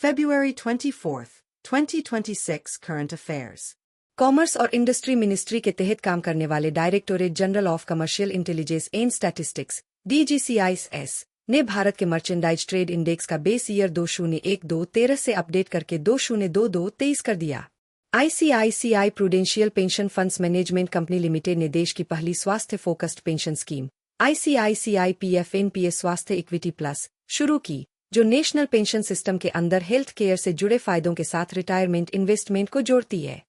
February 24th, 2026 Current Affairs। Commerce और industry ministry के तहत काम करने वाले directorate general of commercial intelligence and statistics DGCIS ने भारत के मर्चेंडाइज ट्रेड इंडेक्स का बेस ईयर 2012-13 से अपडेट करके 2022-23 कर दिया। ICICI prudential pension funds management company limited ने देश की पहली स्वास्थ्य focused pension scheme ICICI PFNPS स्वास्थ्य इक्विटी प्लस शुरू की, जो नेशनल पेंशन सिस्टम के अंदर हेल्थ केयर से जुड़े फायदों के साथ रिटायरमेंट इन्वेस्टमेंट को जोड़ती है।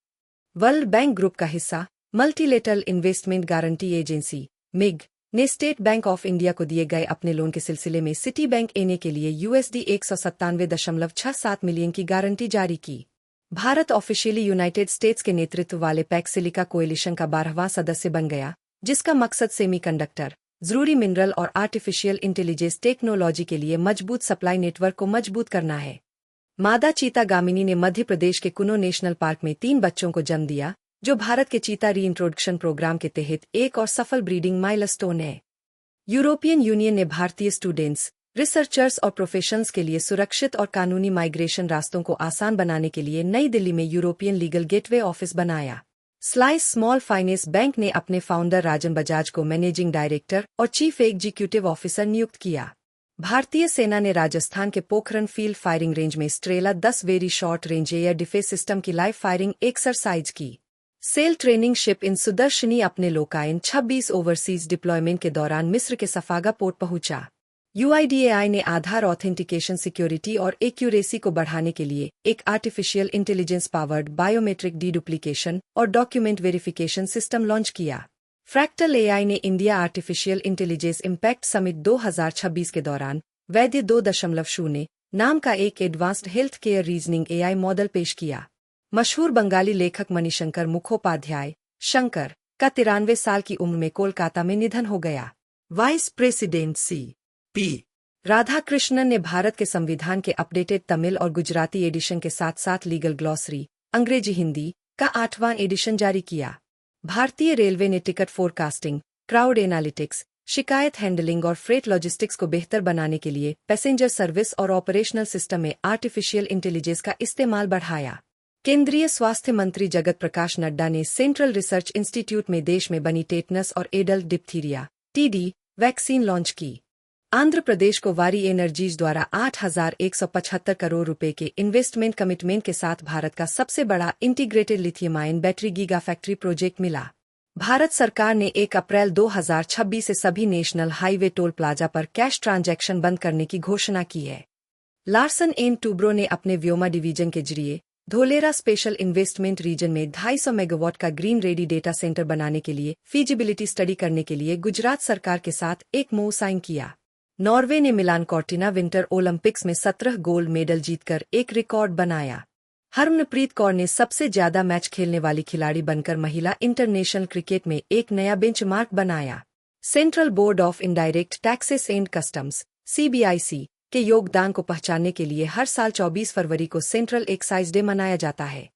वर्ल्ड बैंक ग्रुप का हिस्सा multilateral investment guarantee agency MIG ने स्टेट बैंक ऑफ इंडिया को दिए गए अपने लोन के सिलसिले में सिटी बैंक एने के लिए USD 197.67 मिलियन की गारंटी जारी की। भारत ऑफिशियली यूनाइटेड स्टेट्स के नेतृत्व वाले पैक्स सिलिका कोएलिशन का 12वां सदस्य बन गया, जिसका मकसद सेमीकंडक्टर, जरूरी मिनरल और आर्टिफिशियल इंटेलिजेंस टेक्नोलॉजी के लिए मजबूत सप्लाई नेटवर्क को मजबूत करना है। मादा चीता गामिनी ने मध्य प्रदेश के कुनो नेशनल पार्क में 3 बच्चों को जन्म दिया, जो भारत के चीता रीइंट्रोडक्शन प्रोग्राम के तहत एक और सफल ब्रीडिंग माइलस्टोन है। यूरोपियन यूनियन ने भारतीय स्टूडेंट्स, रिसर्चर्स और प्रोफेशनल्स के लिए सुरक्षित और कानूनी माइग्रेशन रास्तों को आसान बनाने के लिए नई दिल्ली में यूरोपियन लीगल गेटवे ऑफिस बनाया। स्लाइस स्मॉल फाइनेंस बैंक ने अपने फाउंडर राजन बजाज को मैनेजिंग डायरेक्टर और चीफ एग्जीक्यूटिव ऑफिसर नियुक्त किया। भारतीय सेना ने राजस्थान के पोखरन फील्ड फायरिंग रेंज में Strela 10 very short range air defence system की लाइव फायरिंग एक्सरसाइज की। Sail training ship in Sudarshini अपने लोकायन 26 ओवरसीज डिप्लॉयमेंट के दौरान मिस्र के सफागा पोर्ट पहुंचा। UIDAI ने आधार ऑथेंटिकेशन सिक्योरिटी और एक्यूरेसी को बढ़ाने के लिए एक आर्टिफिशियल इंटेलिजेंस पावर्ड बायोमेट्रिक डीडुप्लीकेशन और डॉक्यूमेंट वेरिफिकेशन सिस्टम लॉन्च किया। फ्रैक्टल AI ने India artificial intelligence impact summit 2026 के दौरान वैद्य 2.0 नाम का एक advanced health care reasoning AI model पेश किया। मशहूर बंगाली लेखक मणिशंकर मुखोपाध्याय शंकर का 93 साल की उम्र में कोलकाता में निधन हो गया। वाइस प्रेसिडेंट CP राधाकृष्णन ने भारत के संविधान के अपडेटेड तमिल और गुजराती एडिशन के साथ साथ लीगल ग्लॉसरी अंग्रेजी हिंदी का 8वां एडिशन जारी किया। भारतीय रेलवे ने टिकट फोरकास्टिंग, क्राउड एनालिटिक्स, शिकायत हैंडलिंग और फ्रेट लॉजिस्टिक्स को बेहतर बनाने के लिए पैसेंजर सर्विस और ऑपरेशनल सिस्टम में आर्टिफिशियल इंटेलिजेंस का इस्तेमाल बढ़ाया। केंद्रीय स्वास्थ्य मंत्री जगत प्रकाश नड्डा ने सेंट्रल रिसर्च इंस्टीट्यूट में देश में बनी टेटनस और adult diphtheria TD vaccine launch की। आंध्र प्रदेश को वारी एनर्जीज द्वारा 8,175 करोड़ रुपए के इन्वेस्टमेंट कमिटमेंट के साथ भारत का सबसे बड़ा integrated lithium ion battery giga factory project मिला। भारत सरकार ने 1 अप्रैल 2026 से सभी नेशनल हाईवे टोल प्लाजा पर कैश ट्रांजैक्शन बंद करने की घोषणा की है। लार्सन एंड टूब्रो ने अपने व्योमा डिवीजन के जरिए धोलेरा स्पेशल इन्वेस्टमेंट रीजन में 250 मेगावाट का ग्रीन रेडी डेटा सेंटर बनाने के लिए फीजिबिलिटी स्टडी करने के लिए गुजरात सरकार के साथ एक MOU साइन किया। नॉर्वे ने मिलान कॉर्टिना विंटर ओलंपिक्स में 17 गोल्ड मेडल जीतकर एक रिकॉर्ड बनाया। हरमनप्रीत कौर ने सबसे ज्यादा मैच खेलने वाली खिलाड़ी बनकर महिला इंटरनेशनल क्रिकेट में एक नया बेंचमार्क बनाया। Central board of indirect taxes and customs CBIC के योगदान को पहचानने के लिए हर साल 24 फरवरी को सेंट्रल एक्साइज डे मनाया जाता है।